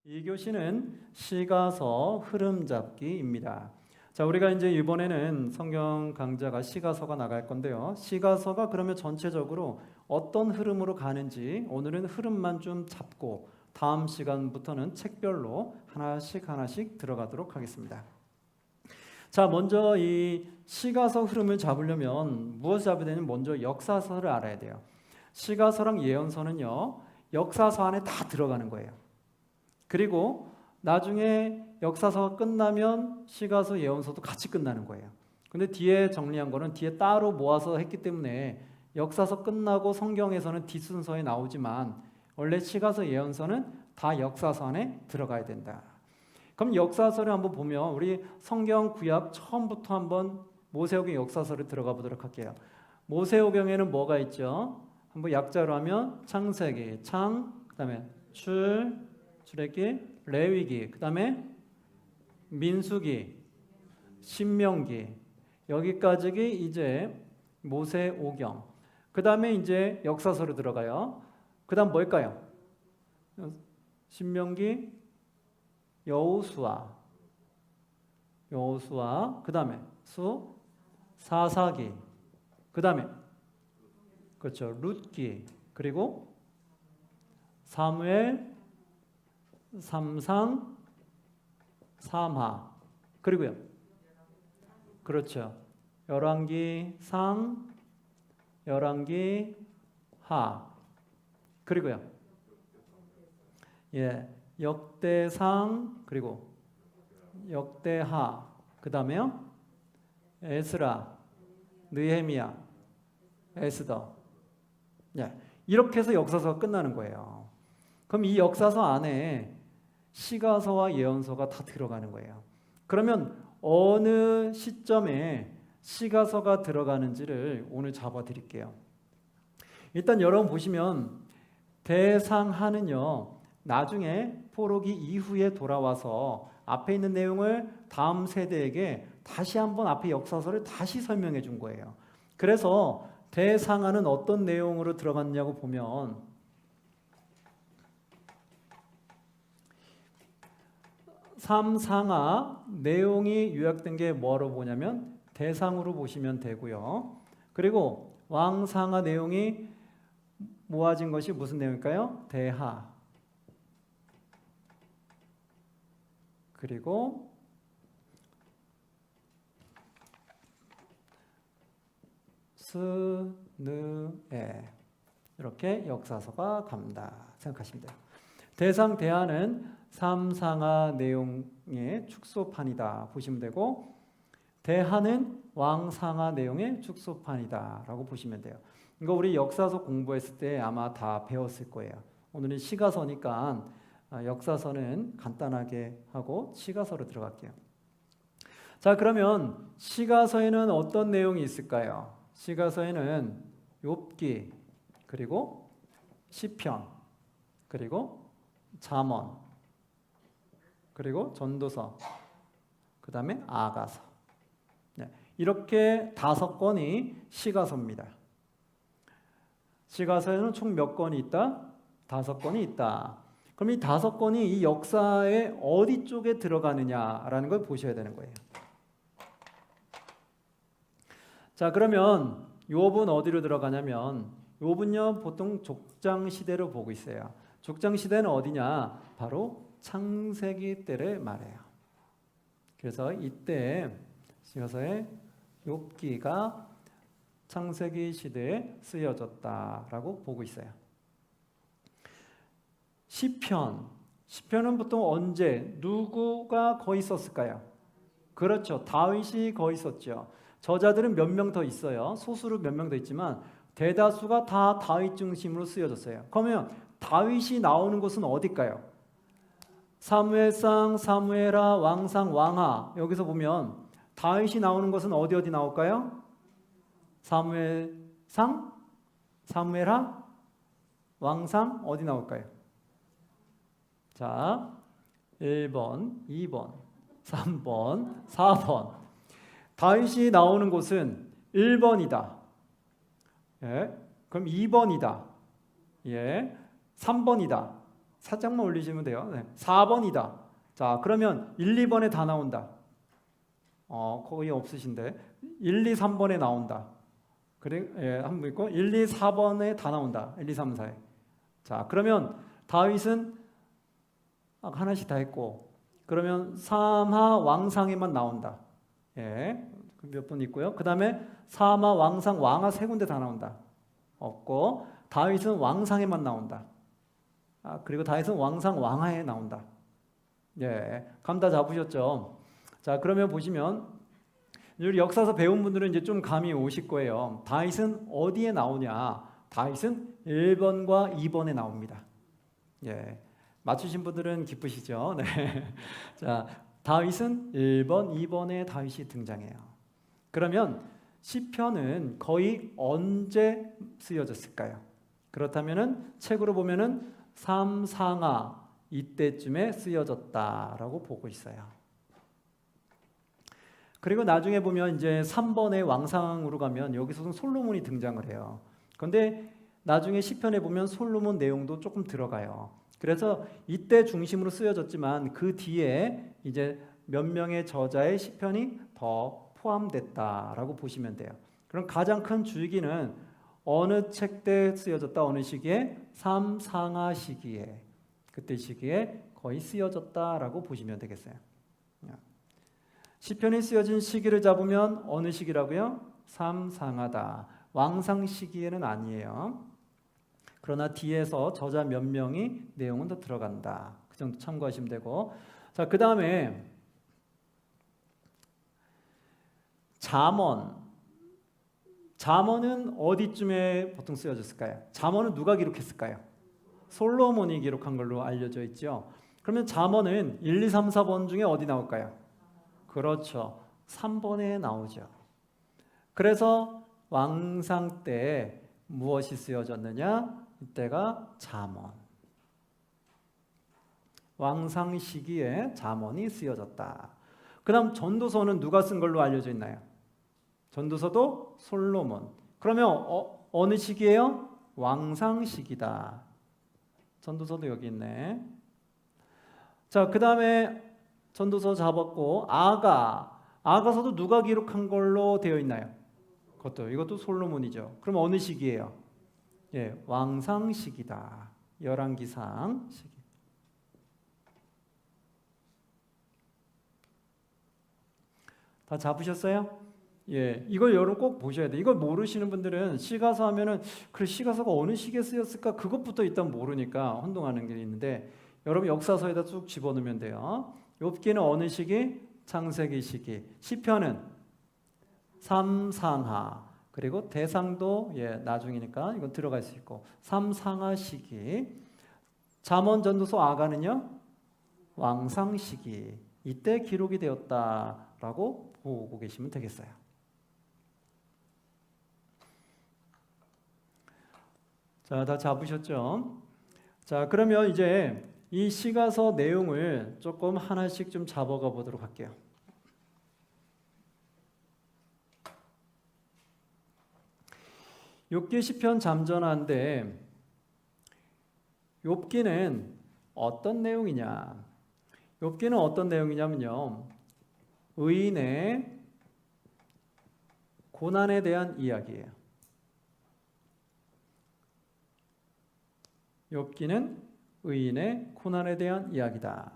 이 교시는 시가서 흐름 잡기입니다. 자, 우리가 이제 이번에는 성경 강좌가 시가서가 나갈 건데요. 시가서가 그러면 전체적으로 어떤 흐름으로 가는지 오늘은 흐름만 좀 잡고 다음 시간부터는 책별로 하나씩 들어가도록 하겠습니다. 자, 먼저 이 시가서 흐름을 잡으려면 무엇을 잡아야 되냐면 먼저 역사서를 알아야 돼요. 시가서랑 예언서는요, 역사서 안에 다 들어가는 거예요. 그리고 나중에 역사서가 끝나면 시가서 예언서도 같이 끝나는 거예요. 근데 뒤에 정리한 거는 뒤에 따로 모아서 했기 때문에 역사서 끝나고 성경에서는 뒷순서에 나오지만 원래 시가서 예언서는 다 역사서 안에 들어가야 된다. 그럼 역사서를 한번 보면 우리 성경 구약 처음부터 한번 모세오경 역사서를 들어가 보도록 할게요. 모세오경에는 뭐가 있죠? 한번 약자로 하면 창세기, 그다음에 출애굽기, 레위기, 그 다음에 민수기, 신명기, 여기까지 이제 모세오경. 그 다음에 이제 역사서로 들어가요. 그 다음 뭘까요? 신명기, 여호수아, 그 다음에 사사기, 그 다음에 그렇죠, 룻기, 그리고 사무엘, 삼상, 삼하, 그리고요, 그렇죠, 열왕기 상, 열왕기 하, 그리고요, 역대상, 그리고 역대하, 그 다음에요, 에스라, 느헤미야, 에스더. 이렇게 해서 역사서가 끝나는 거예요. 그럼 이 역사서 안에 시가서와 예언서가 다 들어가는 거예요. 그러면 어느 시점에 시가서가 들어가는지를 오늘 잡아 드릴게요. 일단 여러분 보시면 대상하는요, 나중에 포로기 이후에 돌아와서 앞에 있는 내용을 다음 세대에게 다시 한번 앞에 역사서를 다시 설명해 준 거예요. 그래서 대상하는 어떤 내용으로 들어갔냐고 보면 삼상하 내용이 요약된 게 뭐로 보냐면 대상으로 보시면 되고요. 그리고 왕상하 내용이 모아진 것이 무슨 내용일까요? 대하. 그리고 스느에, 이렇게 역사서가 갑니다. 생각하시면 돼요. 대상 대하는 삼상하 내용의 축소판이다 보시면 되고, 대하는 왕상하 내용의 축소판이다 라고 보시면 돼요. 이거 우리 역사서 공부했을 때 아마 다 배웠을 거예요. 오늘은 시가서니까 역사서는 간단하게 하고 시가서로 들어갈게요. 자, 그러면 시가서에는 어떤 내용이 있을까요? 시가서에는 욥기, 그리고 시편, 그리고 잠언, 그리고 전도서, 그 다음에 아가서. 이렇게 5권이 시가서입니다. 시가서에는 총 몇 권이 있다? 5권이 있다. 그럼 이 5권이 이 역사의 어디 쪽에 들어가느냐라는 걸 보셔야 되는 거예요. 자, 그러면 욥은 어디로 들어가냐면 욥은요, 보통 족장 시대로 보고 있어요. 족장 시대는 어디냐? 바로 창세기 때를 말해요. 그래서 이때 시가서에 욥기가 창세기 시대에 쓰여졌다라고 보고 있어요. 시편은 보통 언제 누구가 거의 썼을까요? 그렇죠, 다윗이 거의 썼죠. 저자들은 몇 명 더 있어요. 소수로 몇 명 더 있지만 대다수가 다 다윗 중심으로 쓰여졌어요. 그러면 다윗이 나오는 곳은 어딜까요? 사무엘상, 사무엘하, 왕상, 왕하. 여기서 보면 다윗이 나오는 곳은 어디 나올까요? 사무엘상, 사무엘하, 왕상, 어디 나올까요? 자, 1번, 2번, 3번, 4번. 다윗이 나오는 곳은 1번이다. 그럼 2번이다. 3번이다. 살짝만 올리시면 돼요. 네. 4번이다. 자, 그러면 1, 2번에 다 나온다. 거의 없으신데 1, 2, 3번에 나온다. 그래, 예, 한 번 있고 1, 2, 4번에 다 나온다. 1, 2, 3, 4에. 자, 그러면 다윗은 하나씩 다 했고, 그러면 3하 왕상에만 나온다. 예, 몇 번 있고요. 그 다음에 3하 왕상 왕하 세 군데 다 나온다. 없고, 다윗은 왕상에만 나온다. 그리고 다윗은 왕상 왕하에 나온다. 예, 감 다 잡으셨죠? 자, 그러면 보시면 우리 역사서 배운 분들은 이제 좀 감이 오실 거예요. 다윗은 어디에 나오냐? 다윗은 1번과 2번에 나옵니다. 예, 맞추신 분들은 기쁘시죠? 네. 자, 다윗은 1번, 2번에 다윗이 등장해요. 그러면 시편은 거의 언제 쓰여졌을까요? 그렇다면은 책으로 보면은 3, 4하 이때쯤에 쓰여졌다라고 보고 있어요. 그리고 나중에 보면 이제 3번의 왕상으로 가면 여기서는 솔로몬이 등장을 해요. 그런데 나중에 시편에 보면 솔로몬 내용도 조금 들어가요. 그래서 이때 중심으로 쓰여졌지만 그 뒤에 이제 몇 명의 저자의 시편이 더 포함됐다라고 보시면 돼요. 그럼 가장 큰 줄기는 어느 책 때 쓰여졌다, 어느 시기에? 3, 4하 시기에, 그때 시기에 거의 쓰여졌다라고 보시면 되겠어요. 시편이 쓰여진 시기를 잡으면 어느 시기라고요? 3, 4하다. 왕상 시기에는 아니에요. 그러나 뒤에서 저자 몇 명이 내용은 더 들어간다. 그 정도 참고하시면 되고. 자, 그 다음에 잠언. 잠언은 어디쯤에 보통 쓰여졌을까요? 잠언은 누가 기록했을까요? 솔로몬이 기록한 걸로 알려져 있죠. 그러면 잠언은 1, 2, 3, 4번 중에 어디 나올까요? 그렇죠. 3번에 나오죠. 그래서 왕상 때 무엇이 쓰여졌느냐? 이때가 잠언. 왕상 시기에 잠언이 쓰여졌다. 그 다음 전도서는 누가 쓴 걸로 알려져 있나요? 전도서도 솔로몬. 그러면 어느 시기예요? 왕상 시기다. 전도서도 여기 있네. 자, 그 다음에 전도서 잡았고 아가서도 누가 기록한 걸로 되어 있나요? 이것도 솔로몬이죠. 그럼 어느 시기예요? 예, 왕상 시기다. 열왕기상 시기. 다 잡으셨어요? 예, 이걸 여러분 꼭 보셔야 돼요. 이걸 모르시는 분들은 시가서 하면은 그래 시가서가 어느 시기에 쓰였을까 그것부터 일단 모르니까 혼동하는 게 있는데 여러분 역사서에다 쭉 집어넣으면 돼요. 욥기는 어느 시기? 창세기 시기. 시편은 3, 4하. 그리고 대상도 예, 나중이니까 이건 들어갈 수 있고 3, 4하 시기. 잠언, 전도서, 아가는요? 왕상 시기. 이때 기록이 되었다라고 보고 계시면 되겠어요. 자, 다 잡으셨죠? 자, 그러면 이제 이 시가서 내용을 조금 하나씩 좀 잡아가 보도록 할게요. 욥기 시편 잠전하인데 욥기는 어떤 내용이냐? 욥기는 어떤 내용이냐면요. 의인의 고난에 대한 이야기예요. 욥기는 의인의 고난에 대한 이야기다.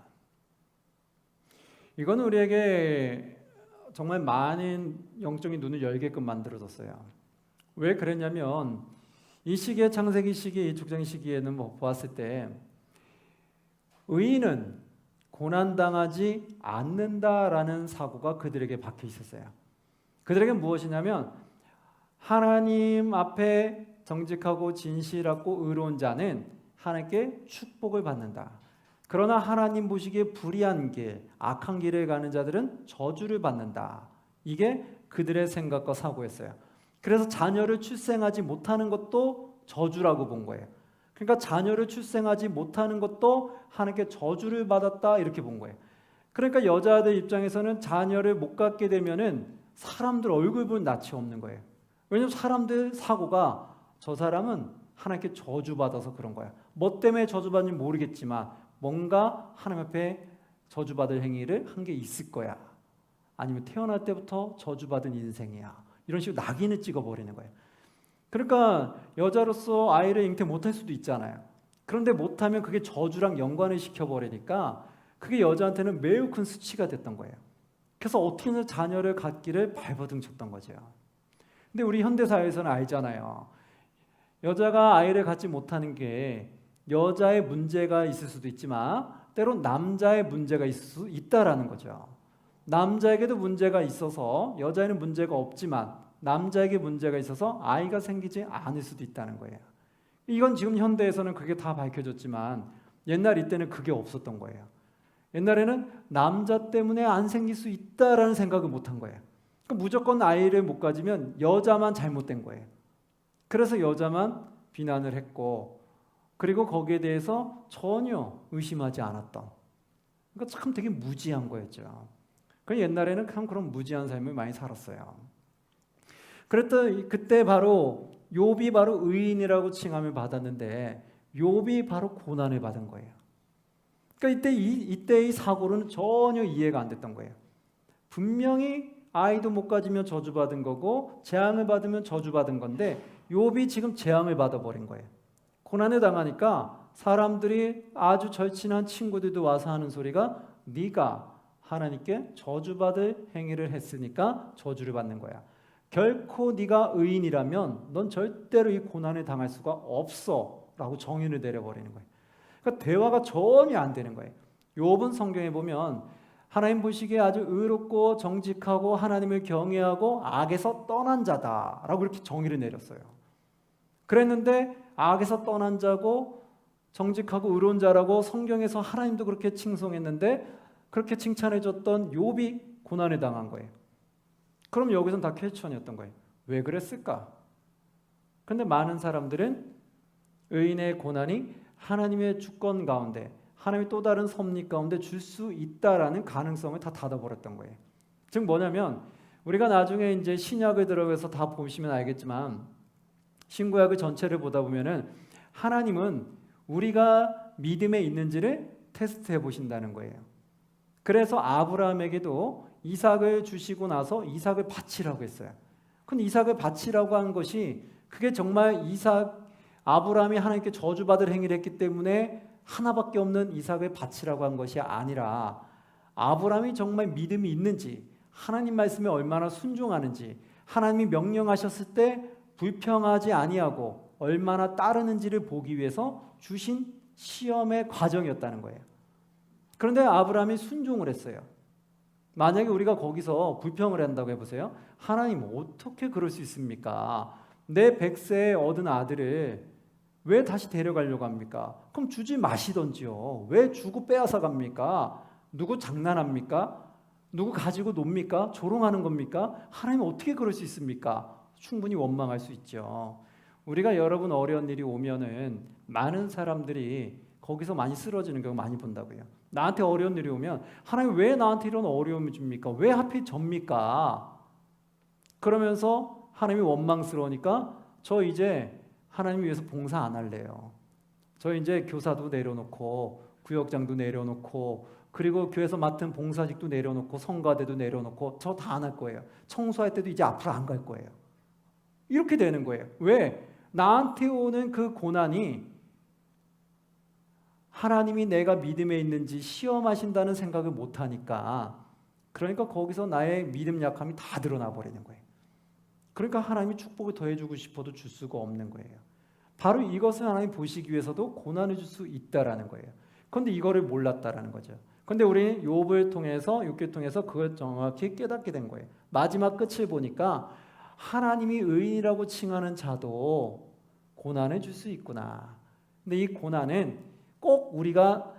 이건 우리에게 정말 많은 영적인 눈을 열게끔 만들어졌어요. 왜 그랬냐면 이 시기에 창세기 시기, 축장 시기에는 보았을 때 의인은 고난당하지 않는다라는 사고가 그들에게 박혀 있었어요. 그들에게 무엇이냐면 하나님 앞에 정직하고 진실하고 의로운 자는 하나님께 축복을 받는다. 그러나 하나님 보시기에 불의한 길, 악한 길을 가는 자들은 저주를 받는다. 이게 그들의 생각과 사고였어요. 그래서 자녀를 출생하지 못하는 것도 저주라고 본 거예요. 그러니까 자녀를 출생하지 못하는 것도 하나님께 저주를 받았다 이렇게 본 거예요. 그러니까 여자들 입장에서는 자녀를 못 갖게 되면은 사람들 얼굴 볼 낯이 없는 거예요. 왜냐하면 사람들 사고가 저 사람은 하나님께 저주받아서 그런 거야. 뭐 때문에 저주받는지 모르겠지만 뭔가 하나님 앞에 저주받을 행위를 한 게 있을 거야. 아니면 태어날 때부터 저주받은 인생이야. 이런 식으로 낙인을 찍어버리는 거예요. 그러니까 여자로서 아이를 잉태 못할 수도 있잖아요. 그런데 못하면 그게 저주랑 연관을 시켜버리니까 그게 여자한테는 매우 큰 수치가 됐던 거예요. 그래서 어떻게든 자녀를 갖기를 발버둥 쳤던 거죠. 근데 우리 현대사회에서는 알잖아요. 여자가 아이를 갖지 못하는 게 여자의 문제가 있을 수도 있지만 때론 남자의 문제가 있을 수 있다라는 거죠. 남자에게도 문제가 있어서 여자에는 문제가 없지만 남자에게 문제가 있어서 아이가 생기지 않을 수도 있다는 거예요. 이건 지금 현대에서는 그게 다 밝혀졌지만 옛날 이때는 그게 없었던 거예요. 옛날에는 남자 때문에 안 생길 수 있다라는 생각을 못한 거예요. 그러니까 무조건 아이를 못 가지면 여자만 잘못된 거예요. 그래서 여자만 비난을 했고 그리고 거기에 대해서 전혀 의심하지 않았던, 그러니까 참 되게 무지한 거였죠. 그 옛날에는 참 그런 무지한 삶을 많이 살았어요. 그랬더니 그때 바로 욥이 바로 의인이라고 칭함을 받았는데 욥이 바로 고난을 받은 거예요. 그러니까 이때의 사고로는 전혀 이해가 안 됐던 거예요. 분명히 아이도 못 가지면 저주받은 거고 재앙을 받으면 저주받은 건데 욥이 지금 재앙을 받아버린 거예요. 고난을 당하니까 사람들이 아주 절친한 친구들도 와서 하는 소리가 네가 하나님께 저주받을 행위를 했으니까 저주를 받는 거야. 결코 네가 의인이라면 넌 절대로 이 고난을 당할 수가 없어 라고 정의를 내려버리는 거예요. 그러니까 대화가 전혀 안 되는 거예요. 욥은 성경에 보면 하나님 보시기에 아주 의롭고 정직하고 하나님을 경외하고 악에서 떠난 자다라고 이렇게 정의를 내렸어요. 그랬는데 악에서 떠난 자고 정직하고 의로운 자라고 성경에서 하나님도 그렇게 칭송했는데 그렇게 칭찬해줬던 욥이 고난을 당한 거예요. 그럼 여기서는 다 퀘스천이었던 거예요. 왜 그랬을까? 그런데 많은 사람들은 의인의 고난이 하나님의 주권 가운데 하나님의 또 다른 섭리 가운데 줄 수 있다라는 가능성을 다 닫아버렸던 거예요. 즉 뭐냐면 우리가 나중에 이제 신약을 들어가서 다 보시면 알겠지만 신구약의 전체를 보다 보면은 하나님은 우리가 믿음에 있는지를 테스트해 보신다는 거예요. 그래서 아브라함에게도 이삭을 주시고 나서 이삭을 바치라고 했어요. 근데 이삭을 바치라고 한 것이 그게 정말 아브라함이 하나님께 저주받을 행위를 했기 때문에 하나밖에 없는 이삭을 바치라고 한 것이 아니라 아브라함이 정말 믿음이 있는지 하나님 말씀에 얼마나 순종하는지 하나님이 명령하셨을 때 불평하지 아니하고 얼마나 따르는지를 보기 위해서 주신 시험의 과정이었다는 거예요. 그런데 아브라함이 순종을 했어요. 만약에 우리가 거기서 불평을 한다고 해보세요. 하나님 어떻게 그럴 수 있습니까? 내 100세에 얻은 아들을 왜 다시 데려가려고 합니까? 그럼 주지 마시던지요. 왜 주고 빼앗아 갑니까? 누구 장난합니까? 누구 가지고 놉니까? 조롱하는 겁니까? 하나님 어떻게 그럴 수 있습니까? 충분히 원망할 수 있죠. 우리가 여러분 어려운 일이 오면은 많은 사람들이 거기서 많이 쓰러지는 경우 많이 본다고요. 나한테 어려운 일이 오면 하나님 왜 나한테 이런 어려움을 줍니까? 왜 하필 접니까? 그러면서 하나님이 원망스러우니까 저 이제 하나님 위해서 봉사 안 할래요. 저 이제 교사도 내려놓고 구역장도 내려놓고 그리고 교회에서 맡은 봉사직도 내려놓고 성가대도 내려놓고 저 다 안 할 거예요. 청소할 때도 이제 앞으로 안 갈 거예요. 이렇게 되는 거예요. 왜? 나한테 오는 그 고난이 하나님이 내가 믿음에 있는지 시험하신다는 생각을 못하니까 그러니까 거기서 나의 믿음 약함이 다 드러나 버리는 거예요. 그러니까 하나님이 축복을 더해주고 싶어도 줄 수가 없는 거예요. 바로 이것을 하나님 보시기 위해서도 고난을 줄 수 있다라는 거예요. 그런데 이거를 몰랐다라는 거죠. 그런데 우리 욥을 통해서 욥기를 통해서 그걸 정확히 깨닫게 된 거예요. 마지막 끝을 보니까 하나님이 의인이라고 칭하는 자도 고난을 줄 수 있구나. 근데 이 고난은 꼭 우리가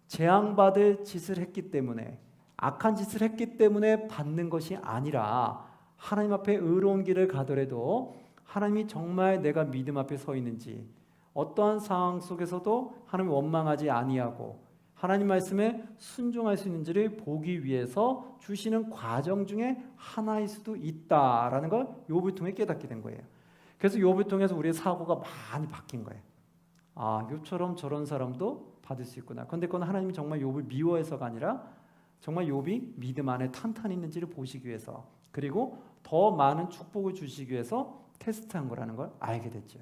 재앙받을 짓을 했기 때문에 악한 짓을 했기 때문에 받는 것이 아니라 하나님 앞에 의로운 길을 가더라도 하나님이 정말 내가 믿음 앞에 서 있는지 어떠한 상황 속에서도 하나님 원망하지 아니하고 하나님 말씀에 순종할 수 있는지를 보기 위해서 주시는 과정 중에 하나일 수도 있다라는 걸 욥을 통해 깨닫게 된 거예요. 그래서 욥을 통해서 우리의 사고가 많이 바뀐 거예요. 아, 욥처럼 저런 사람도 받을 수 있구나. 그런데 그건 하나님이 정말 욥을 미워해서가 아니라 정말 욥이 믿음 안에 탄탄히 있는지를 보시기 위해서, 그리고 더 많은 축복을 주시기 위해서 테스트한 거라는 걸 알게 됐죠.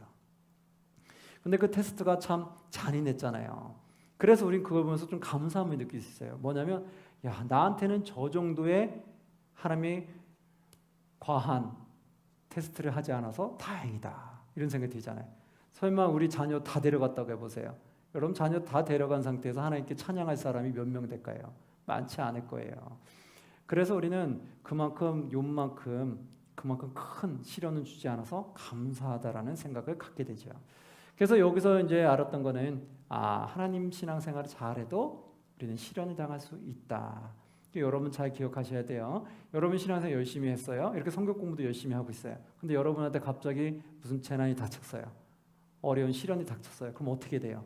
근데 그 테스트가 참 잔인했잖아요. 그래서 우린 그걸 보면서 좀 감사함을 느낄 수 있어요. 뭐냐면, 야, 나한테는 저 정도의 하나님이 과한 테스트를 하지 않아서 다행이다, 이런 생각이 들잖아요. 설마 우리 자녀 다 데려갔다고 해보세요. 여러분, 자녀 다 데려간 상태에서 하나님께 찬양할 사람이 몇 명 될까요? 많지 않을 거예요. 그래서 우리는 그만큼 욥만큼 그만큼 큰 시련을 주지 않아서 감사하다라는 생각을 갖게 되죠. 그래서 여기서 이제 알았던 거는, 하나님 신앙생활을 잘해도 우리는 시련을 당할 수 있다. 여러분 잘 기억하셔야 돼요. 여러분 신앙생활 열심히 했어요. 이렇게 성경 공부도 열심히 하고 있어요. 근데 여러분한테 갑자기 무슨 재난이 닥쳤어요. 어려운 시련이 닥쳤어요. 그럼 어떻게 돼요?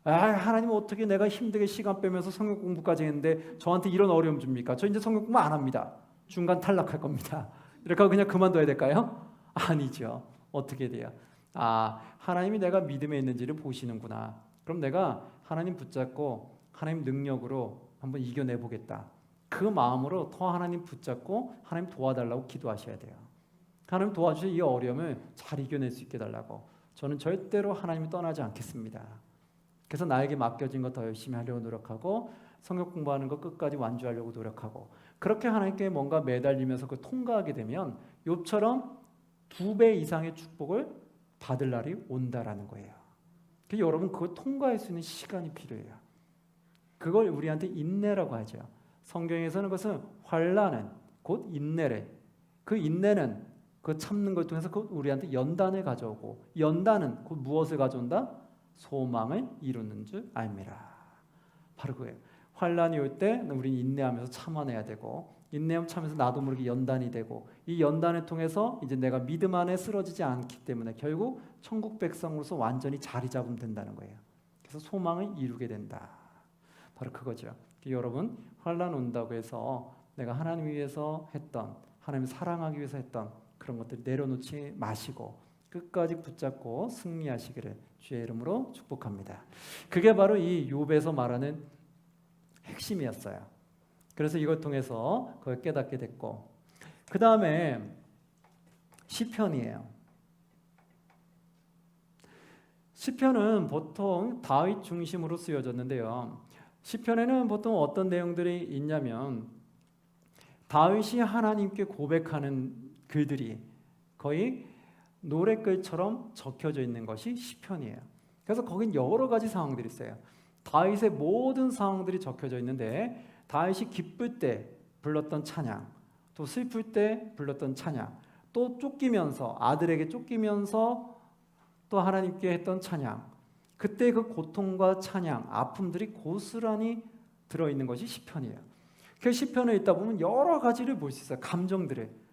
하나님 어떻게 내가 힘들게 시간 빼면서 성경 공부까지 했는데 저한테 이런 어려움 줍니까? 저 이제 성경 공부 안 합니다. 중간 탈락할 겁니다. 이렇게 하고 그냥 그만둬야 될까요? 아니죠. 어떻게 돼요? 하나님이 내가 믿음에 있는지를 보시는구나. 그럼 내가 하나님 붙잡고 하나님 능력으로 한번 이겨내보겠다. 그 마음으로 더 하나님 붙잡고 하나님 도와달라고 기도하셔야 돼요. 하나님 도와주셔서 이 어려움을 잘 이겨낼 수 있게 달라고. 저는 절대로 하나님이 떠나지 않겠습니다. 그래서 나에게 맡겨진 거 더 열심히 하려고 노력하고, 성경 공부하는 거 끝까지 완주하려고 노력하고, 그렇게 하나님께 뭔가 매달리면서 그걸 통과하게 되면 욥처럼 2배 이상의 축복을 받을 날이 온다라는 거예요. 그래서 여러분, 그걸 통과할 수 있는 시간이 필요해요. 그걸 우리한테 인내라고 하죠. 성경에서는 그것은 환난은 곧 인내래. 그 인내는 그 참는 걸 통해서 그 우리한테 연단을 가져오고, 연단은 곧 무엇을 가져온다? 소망을 이루는 줄 알미라. 바로 그거예요. 환난이 올 때 우리는 인내하면서 참아내야 되고, 인내하면서 참으면서 나도 모르게 연단이 되고, 이 연단을 통해서 이제 내가 믿음 안에 쓰러지지 않기 때문에 결국 천국 백성으로서 완전히 자리 잡으면 된다는 거예요. 그래서 소망을 이루게 된다. 바로 그거죠. 여러분, 환난 온다고 해서 내가 하나님 위해서 했던, 하나님 사랑하기 위해서 했던 그런 것들 내려놓지 마시고 끝까지 붙잡고 승리하시기를 주의 이름으로 축복합니다. 그게 바로 이 욥에서 말하는 핵심이었어요. 그래서 이걸 통해서 그걸 깨닫게 됐고, 그 다음에 시편이에요. 시편은 보통 다윗 중심으로 쓰여졌는데요. 시편에는 보통 어떤 내용들이 있냐면, 다윗이 하나님께 고백하는 글들이 거의 노랫글처럼 적혀져 있는 것이 시편이에요. 그래서 거긴 여러 가지 상황들이 있어요. 다윗의 모든 상황들이 적혀져 있는데, 다윗이 기쁠 때 불렀던 찬양, 또 슬플 때 불렀던 찬양, 또 쫓기면서, 아들에게 쫓기면서 또 하나님께 했던 찬양, 그때 그 고통과 찬양, 아픔들이 고스란히 들어있는 것이 시편이에요. 그 시편에 있다 보면 여러 가지를 볼 수 있어요. 감정들을.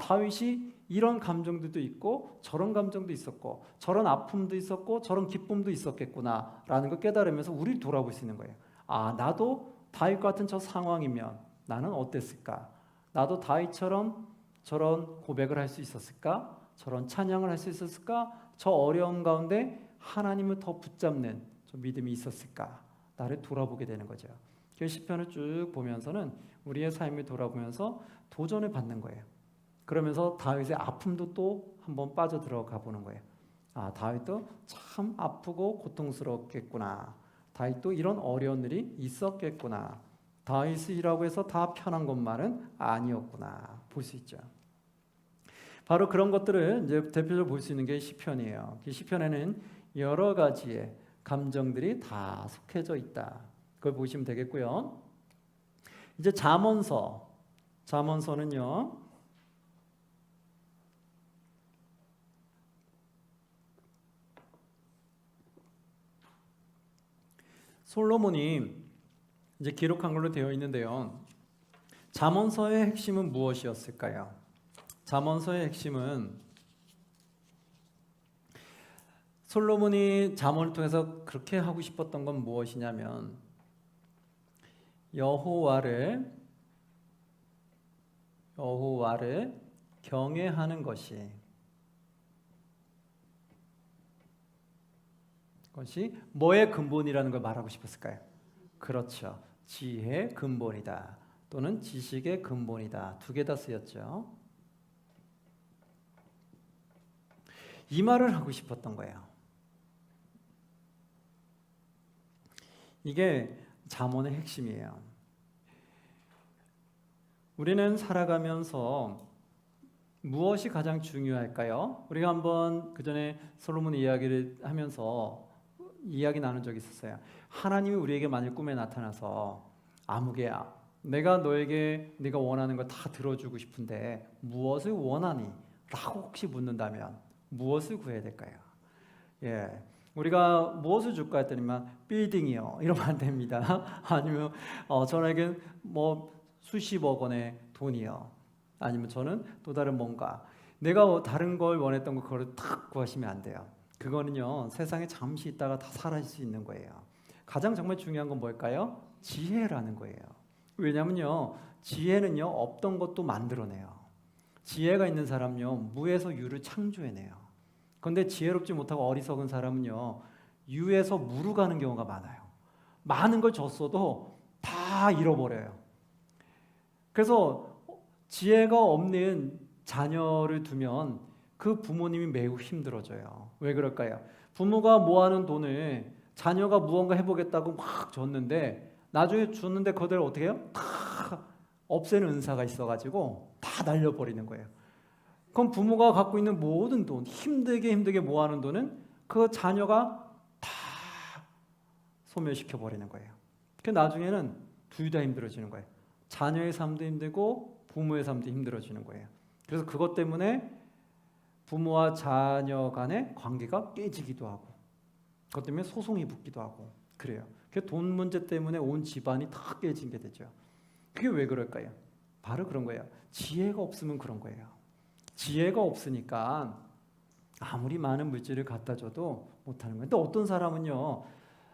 다윗이 이런 감정들도 있고 저런 감정도 있었고 저런 아픔도 있었고 저런 기쁨도 있었겠구나라는 걸 깨달으면서 우리를 돌아볼 수 있는 거예요. 나도 다윗 같은 저 상황이면 나는 어땠을까? 나도 다윗처럼 저런 고백을 할 수 있었을까? 저런 찬양을 할 수 있었을까? 저 어려움 가운데 하나님을 더 붙잡는 저 믿음이 있었을까? 나를 돌아보게 되는 거죠. 그 시편을 쭉 보면서는 우리의 삶을 돌아보면서 도전을 받는 거예요. 그러면서 다윗의 아픔도 또 한번 빠져들어가 보는 거예요. 다윗도 참 아프고 고통스럽겠구나. 다윗도 이런 어려운 일이 있었겠구나. 다윗이라고 해서 다 편한 것만은 아니었구나. 볼 수 있죠. 바로 그런 것들을 이제 대표적으로 볼 수 있는 게 시편이에요. 이 시편에는 여러 가지의 감정들이 다 속해져 있다. 그걸 보시면 되겠고요. 이제 잠언서는요. 솔로몬이 이제 기록한 걸로 되어 있는데요. 잠언서의 핵심은 무엇이었을까요? 잠언서의 핵심은 솔로몬이 잠언을 통해서 그렇게 하고 싶었던 건 무엇이냐면 여호와를 경외하는 것이 그것이 뭐의 근본이라는 걸 말하고 싶었을까요? 그렇죠. 지혜의 근본이다. 또는 지식의 근본이다. 두 개 다 쓰였죠. 이 말을 하고 싶었던 거예요. 이게 잠언의 핵심이에요. 우리는 살아가면서 무엇이 가장 중요할까요? 우리가 한번 그 전에 솔로몬 이야기를 하면서 이야기 나눈 적이 있었어요. 하나님이 우리에게 만일 꿈에 나타나서 아무개야, 내가 너에게 네가 원하는 거 다 들어주고 싶은데 무엇을 원하니? 라고 혹시 묻는다면 무엇을 구해야 될까요? 예, 우리가 무엇을 줄까 했더니만 빌딩이요 이러면 안 됩니다. 아니면 저에게 뭐 수십억 원의 돈이요. 아니면 저는 또 다른 뭔가 내가 다른 걸 원했던 거 그거를 탁 구하시면 안 돼요. 그거는요 세상에 잠시 있다가 다 사라질 수 있는 거예요. 가장 정말 중요한 건 뭘까요? 지혜라는 거예요. 왜냐면요 지혜는요 없던 것도 만들어내요. 지혜가 있는 사람은요 무에서 유를 창조해내요. 그런데 지혜롭지 못하고 어리석은 사람은요 유에서 무로 가는 경우가 많아요. 많은 걸 줬어도 다 잃어버려요. 그래서 지혜가 없는 자녀를 두면 그 부모님이 매우 힘들어져요. 왜 그럴까요? 부모가 모아놓은 돈을 자녀가 무언가 해보겠다고 막 줬는데 나중에 줬는데 그대로 어떻게 해요? 다 없애는 은사가 있어가지고 다 날려버리는 거예요. 그럼 부모가 갖고 있는 모든 돈, 힘들게 모아놓은 돈은 그 자녀가 다 소멸시켜버리는 거예요. 그 나중에는 둘 다 힘들어지는 거예요. 자녀의 삶도 힘들고 부모의 삶도 힘들어지는 거예요. 그래서 그것 때문에 부모와 자녀 간의 관계가 깨지기도 하고 그것 때문에 소송이 붙기도 하고 그래요. 그 돈 문제 때문에 온 집안이 다 깨지게 되죠. 그게 왜 그럴까요? 바로 그런 거예요. 지혜가 없으면 그런 거예요. 지혜가 없으니까 아무리 많은 물질을 갖다 줘도 못하는 거예요. 근데 어떤 사람은요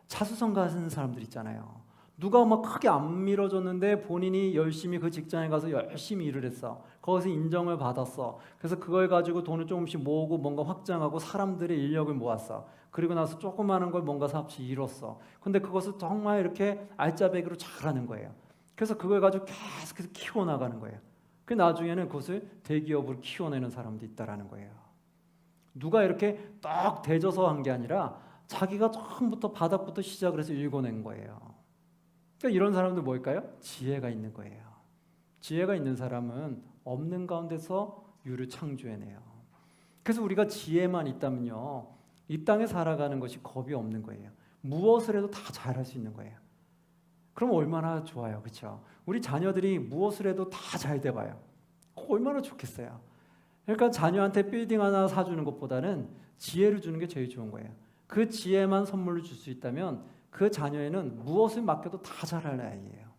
자수성 가는 사람들 있잖아요. 누가 막 크게 안 밀어줬는데 본인이 열심히 그 직장에 가서 열심히 일을 했어. 거기서 인정을 받았어. 그래서 그걸 가지고 돈을 조금씩 모으고 뭔가 확장하고 사람들의 인력을 모았어. 그리고 나서 조그마한 걸 뭔가 삽시 이뤘어. 근데 그것을 정말 이렇게 알짜배기로 잘하는 거예요. 그래서 그걸 가지고 계속해서 키워나가는 거예요. 그 나중에는 그것을 대기업으로 키워내는 사람도 있다라는 거예요. 누가 이렇게 딱 대줘서 한 게 아니라 자기가 처음부터 바닥부터 시작을 해서 읽어낸 거예요. 그러니까 이런 사람들 뭘까요? 지혜가 있는 거예요. 지혜가 있는 사람은 없는 가운데서 유를 창조해내요. 그래서 우리가 지혜만 있다면요 이 땅에 살아가는 것이 겁이 없는 거예요. 무엇을 해도 다 잘할 수 있는 거예요. 그럼 얼마나 좋아요, 그렇죠? 우리 자녀들이 무엇을 해도 다 잘 돼봐요. 얼마나 좋겠어요. 그러니까 자녀한테 빌딩 하나 사주는 것보다는 지혜를 주는 게 제일 좋은 거예요. 그 지혜만 선물로 줄 수 있다면 그 자녀에는 무엇을 맡겨도 다 잘할 아이예요.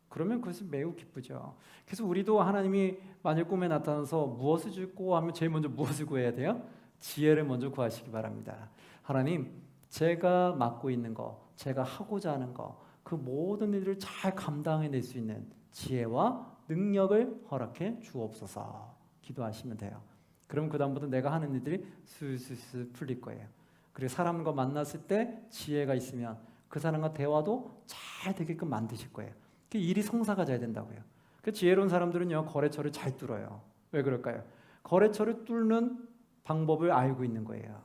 그러면 그것이 매우 기쁘죠. 그래서 우리도 하나님이 만일 꿈에 나타나서 무엇을 줄고 하면 제일 먼저 무엇을 구해야 돼요? 지혜를 먼저 구하시기 바랍니다. 하나님, 제가 맡고 있는 거, 제가 하고자 하는 거, 그 모든 일을 잘 감당해낼 수 있는 지혜와 능력을 허락해 주옵소서 기도하시면 돼요. 그럼 그 다음부터 내가 하는 일들이 술술술 풀릴 거예요. 그리고 사람과 만났을 때 지혜가 있으면 그 사람과 대화도 잘 되게끔 만드실 거예요. 그 일이 성사가 잘 된다고요. 그 지혜로운 사람들은요 거래처를 잘 뚫어요. 왜 그럴까요? 거래처를 뚫는 방법을 알고 있는 거예요.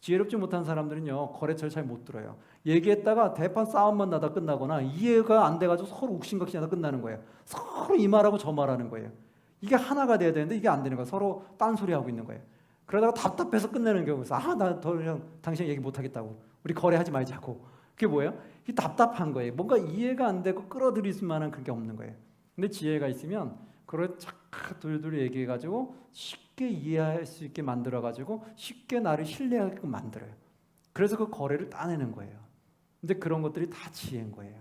지혜롭지 못한 사람들은요 거래처를 잘 못 뚫어요. 얘기했다가 대판 싸움만 나다 끝나거나 이해가 안 돼가지고 서로 욱신각신하다 끝나는 거예요. 서로 이 말하고 저 말하는 거예요. 이게 하나가 돼야 되는데 이게 안 되는 거예요. 서로 딴소리 하고 있는 거예요. 그러다가 답답해서 끝내는 경우가 있어요. 나 더 이상 당신 얘기 못 하겠다고. 우리 거래하지 말자고. 그게 뭐예요? 이 답답한 거예요. 뭔가 이해가 안 되고 끌어들일 만한 그런 게 없는 거예요. 근데 지혜가 있으면 그걸 착 둘둘 얘기해가지고 쉽게 이해할 수 있게 만들어가지고 쉽게 나를 신뢰하게끔 만들어요. 그래서 그 거래를 따내는 거예요. 근데 그런 것들이 다 지혜인 거예요.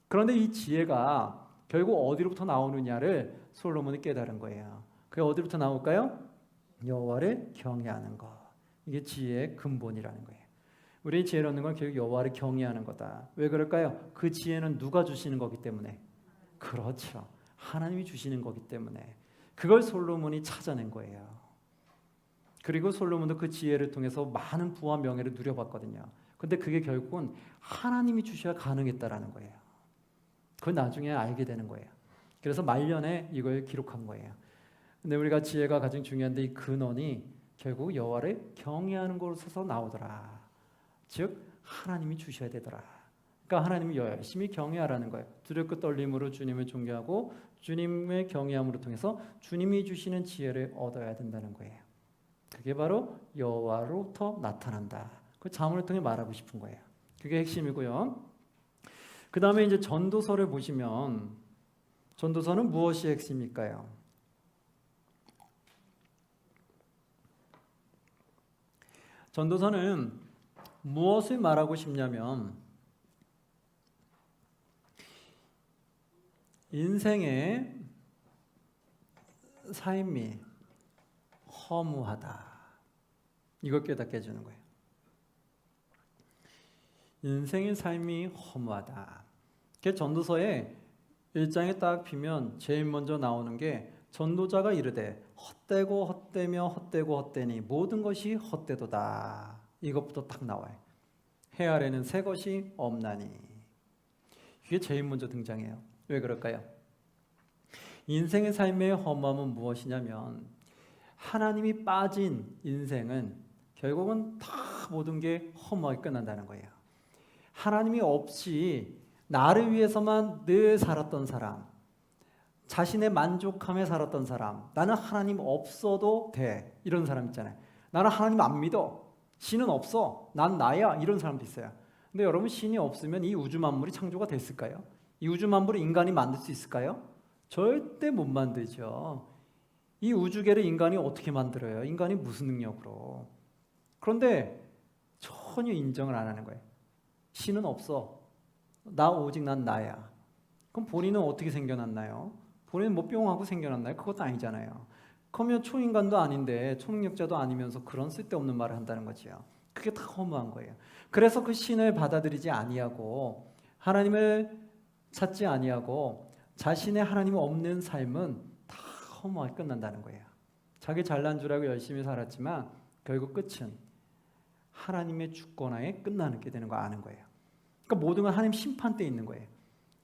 그런데 이 지혜가 결국 어디로부터 나오느냐를 솔로몬이 깨달은 거예요. 그게 어디로부터 나올까요? 여호와를 경외하는 것. 이게 지혜의 근본이라는 거예요. 우리 지혜로운 건 결국 여호와를 경외하는 거다. 왜 그럴까요? 그 지혜는 누가 주시는 거기 때문에. 그렇죠. 하나님이 주시는 거기 때문에. 그걸 솔로몬이 찾아낸 거예요. 그리고 솔로몬도 그 지혜를 통해서 많은 부와 명예를 누려봤거든요. 근데 그게 결국은 하나님이 주셔야 가능했다라는 거예요. 그걸 나중에 알게 되는 거예요. 그래서 말년에 이걸 기록한 거예요. 근데 우리가 지혜가 가장 중요한데 이 근원이 결국 여호와를 경외하는 곳에서 나오더라. 즉 하나님이 주셔야 되더라. 그러니까 하나님을 열심히 경외하라는 거예요. 두렵고 떨림으로 주님을 존경하고 주님의 경외함으로 통해서 주님이 주시는 지혜를 얻어야 된다는 거예요. 그게 바로 여호와로부터 나타난다. 그 자문을 통해 말하고 싶은 거예요. 그게 핵심이고요. 그 다음에 이제 전도서를 보시면 전도서는 무엇이 핵심일까요? 전도서는 무엇을 말하고 싶냐면 인생의 삶이 허무하다. 이걸 깨닫게 해주는 거예요. 인생의 삶이 허무하다. 그 전도서에 1장에 딱 피면 제일 먼저 나오는 게 전도자가 이르되 헛되고 헛되며 헛되고 헛되니 모든 것이 헛되도다. 이것부터 딱 나와요. 해 아래는 새 것이 없나니. 이게 제일 먼저 등장해요. 왜 그럴까요? 인생의 삶의 허무함은 무엇이냐면 하나님이 빠진 인생은 결국은 다 모든 게 허무하게 끝난다는 거예요. 하나님이 없이 나를 위해서만 늘 살았던 사람, 자신의 만족함에 살았던 사람, 나는 하나님 없어도 돼, 이런 사람 있잖아요. 나는 하나님 안 믿어, 신은 없어, 난 나야, 이런 사람도 있어요. 근데 여러분, 신이 없으면 이 우주 만물이 창조가 됐을까요? 이 우주 만물을 인간이 만들 수 있을까요? 절대 못 만들죠. 이 우주계를 인간이 어떻게 만들어요? 인간이 무슨 능력으로? 그런데 전혀 인정을 안 하는 거예요. 신은 없어. 오직 난 나야. 그럼 본인은 어떻게 생겨났나요? 본인은 뭐 뿅하고 생겨났나요? 그것도 아니잖아요. 그러면 초인간도 아닌데 초능력자도 아니면서 그런 쓸데없는 말을 한다는 거지요. 그게 다 허무한 거예요. 그래서 그 신을 받아들이지 아니하고 하나님을 찾지 아니하고 자신의 하나님 없는 삶은 다 허무하게 끝난다는 거예요. 자기 잘난 줄 알고 열심히 살았지만 결국 끝은 하나님의 주권하에 끝나게 되는 거 아는 거예요. 그러니까 모든 건 하나님 심판대에 있는 거예요.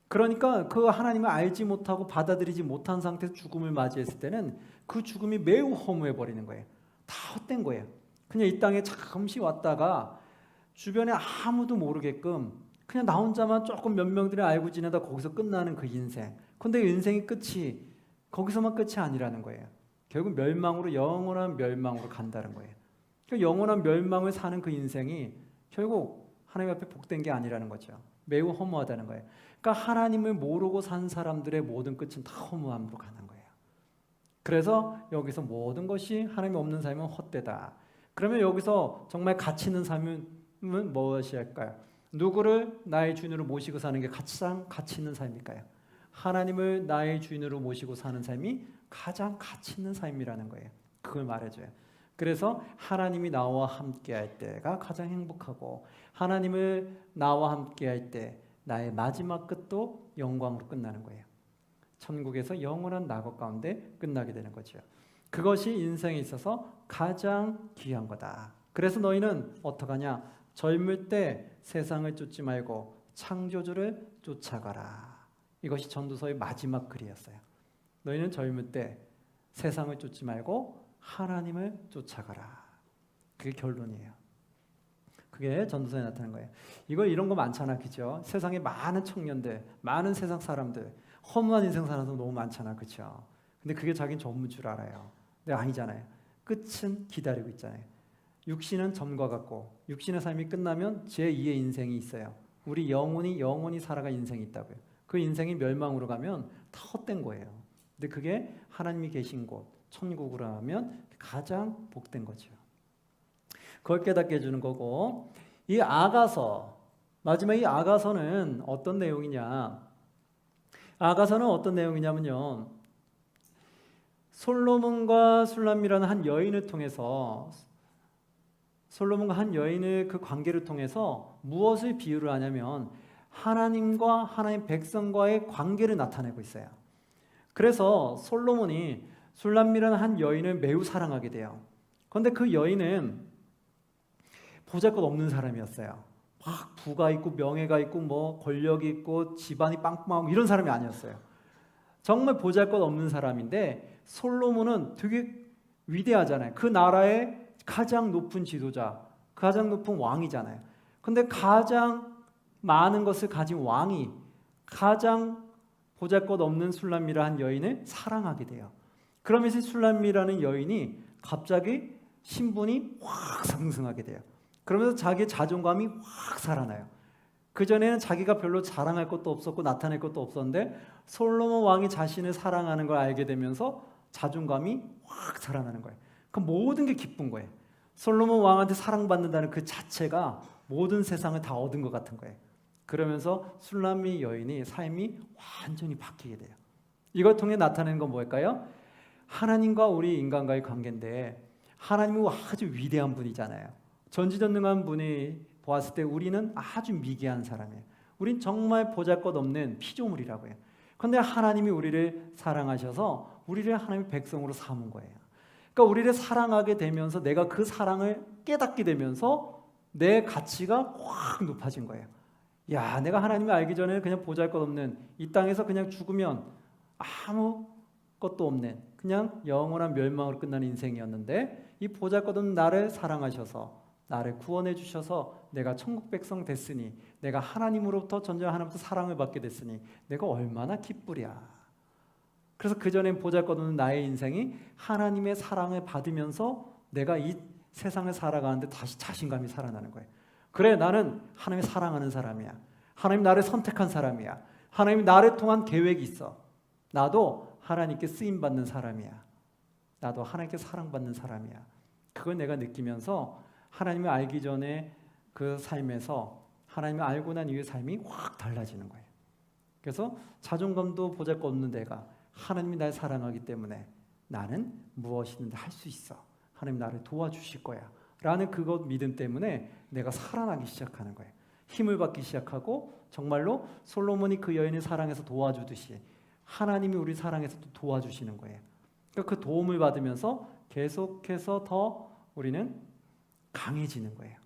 그러니까 그 하나님을 알지 못하고 받아들이지 못한 상태에서 죽음을 맞이했을 때는 그 죽음이 매우 허무해 버리는 거예요. 다 헛된 거예요. 그냥 이 땅에 잠시 왔다가 주변에 아무도 모르게끔 그냥 나 혼자만 조금 몇 명들이 알고 지내다 거기서 끝나는 그 인생. 근데 인생의 끝이 거기서만 끝이 아니라는 거예요. 결국 멸망으로, 영원한 멸망으로 간다는 거예요. 그 영원한 멸망을 사는 그 인생이 결국 하나님 앞에 복된 게 아니라는 거죠. 매우 허무하다는 거예요. 그러니까 하나님을 모르고 산 사람들의 모든 끝은 다 허무함으로 가는 거예요. 그래서 여기서 모든 것이 하나님이 없는 삶은 헛되다. 그러면 여기서 정말 가치 있는 삶은 무엇이 할까요? 누구를 나의 주인으로 모시고 사는 게 가장 가치 있는 삶일까요? 하나님을 나의 주인으로 모시고 사는 삶이 가장 가치 있는 삶이라는 거예요. 그걸 말해줘요. 그래서 하나님이 나와 함께 할 때가 가장 행복하고 하나님을 나와 함께 할 때 나의 마지막 끝도 영광으로 끝나는 거예요. 천국에서 영원한 낙업 가운데 끝나게 되는 거죠. 그것이 인생에 있어서 가장 귀한 거다. 그래서 너희는 어떡하냐? 젊을 때 세상을 쫓지 말고 창조주를 쫓아가라. 이것이 전도서의 마지막 글이었어요. 너희는 젊을 때 세상을 쫓지 말고 하나님을 쫓아가라. 그게 결론이에요. 그게 전도서에 나타난 거예요. 이런 거 많잖아, 그죠? 세상에 많은 청년들, 많은 세상 사람들, 허무한 인생 사는 사람 너무 많잖아, 그죠? 근데 그게 자기는 전부인 줄 알아요. 근데 아니잖아요. 끝은 기다리고 있잖아요. 육신은 점과 같고 육신의 삶이 끝나면 제2의 인생이 있어요. 우리 영원히 살아갈 인생이 있다고요. 그 인생이 멸망으로 가면 다 헛된 거예요. 근데 그게 하나님이 계신 곳, 천국으로 하면 가장 복된 거죠. 그걸 깨닫게 해주는 거고, 이 아가서, 마지막 이 아가서는 어떤 내용이냐? 아가서는 어떤 내용이냐면요, 솔로몬과 술람이라는 한 여인을 통해서, 솔로몬과 한 여인의 그 관계를 통해서 무엇을 비유를 하냐면 하나님과 하나님 백성과의 관계를 나타내고 있어요. 그래서 솔로몬이 술람이라는 한 여인을 매우 사랑하게 돼요. 그런데 그 여인은 보잘것없는 사람이었어요. 막 부가 있고 명예가 있고 뭐 권력이 있고 집안이 빵빵하고 이런 사람이 아니었어요. 정말 보잘것없는 사람인데 솔로몬은 되게 위대하잖아요. 그 나라의 가장 높은 지도자, 가장 높은 왕이잖아요. 근데 가장 많은 것을 가진 왕이 가장 보잘것없는 술람미라는 여인을 사랑하게 돼요. 그러면서 술람미라는 여인이 갑자기 신분이 확 상승하게 돼요. 그러면서 자기의 자존감이 확 살아나요. 그전에는 자기가 별로 자랑할 것도 없었고 나타낼 것도 없었는데 솔로몬 왕이 자신을 사랑하는 걸 알게 되면서 자존감이 확 살아나는 거예요. 그 모든 게 기쁜 거예요. 솔로몬 왕한테 사랑받는다는 그 자체가 모든 세상을 다 얻은 것 같은 거예요. 그러면서 술람미 여인이 삶이 완전히 바뀌게 돼요. 이걸 통해 나타내는 건 뭘까요? 하나님과 우리 인간과의 관계인데 하나님은 아주 위대한 분이잖아요. 전지전능한 분이 보았을 때 우리는 아주 미개한 사람이에요. 우린 정말 보잘것없는 피조물이라고 해요. 그런데 하나님이 우리를 사랑하셔서 우리를 하나님의 백성으로 삼은 거예요. 그러니까 우리를 사랑하게 되면서 내가 그 사랑을 깨닫게 되면서 내 가치가 확 높아진 거예요. 야, 내가 하나님을 알기 전에는 그냥 보잘것없는 이 땅에서 그냥 죽으면 아무것도 없는 그냥 영원한 멸망으로 끝나는 인생이었는데 이 보잘것없는 나를 사랑하셔서 나를 구원해 주셔서 내가 천국 백성 됐으니 내가 하나님으로부터 전쟁 하나님부터 사랑을 받게 됐으니 내가 얼마나 기쁘랴. 그래서 그전엔 보잘것없는 나의 인생이 하나님의 사랑을 받으면서 내가 이 세상을 살아가는데 다시 자신감이 살아나는 거예요. 그래, 나는 하나님을 사랑하는 사람이야. 하나님 나를 선택한 사람이야. 하나님이 나를 통한 계획이 있어. 나도 하나님께 쓰임받는 사람이야. 나도 하나님께 사랑받는 사람이야. 그걸 내가 느끼면서 하나님을 알기 전에 그 삶에서 하나님을 알고 난 이후의 삶이 확 달라지는 거예요. 그래서 자존감도 보잘것없는 내가 하나님이 날 사랑하기 때문에 나는 무엇이든지 할 수 있어. 하나님 나를 도와주실 거야. 라는 그것 믿음 때문에 내가 살아나기 시작하는 거예요. 힘을 받기 시작하고 정말로 솔로몬이 그 여인을 사랑해서 도와주듯이 하나님이 우리 사랑해서 또 도와주시는 거예요. 그러니까 그 도움을 받으면서 계속해서 더 우리는 강해지는 거예요.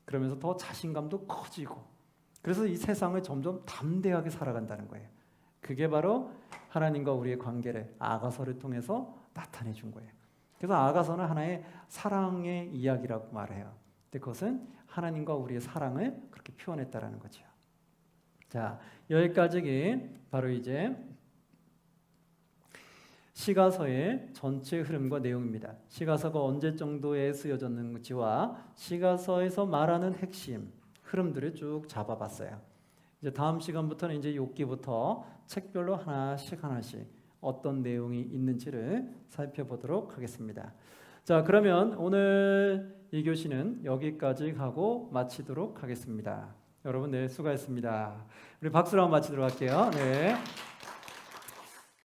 그러면서 더 자신감도 커지고 그래서 이 세상을 점점 담대하게 살아간다는 거예요. 그게 바로 하나님과 우리의 관계를 아가서를 통해서 나타내 준 거예요. 그래서 아가서는 하나의 사랑의 이야기라고 말해요. 근데 그것은 하나님과 우리의 사랑을 그렇게 표현했다라는 거죠. 자, 여기까지 바로 이제 시가서의 전체 흐름과 내용입니다. 시가서가 언제 정도에 쓰여졌는지와 시가서에서 말하는 핵심 흐름들을 쭉 잡아봤어요. 이제 다음 시간부터는 이제 욥기부터 책별로 하나씩 어떤 내용이 있는지를 살펴보도록 하겠습니다. 자, 그러면 오늘 이 교시는 여기까지 하고 마치도록 하겠습니다. 여러분, 네, 수고하셨습니다. 우리 박수로 한번 마치도록 할게요. 네.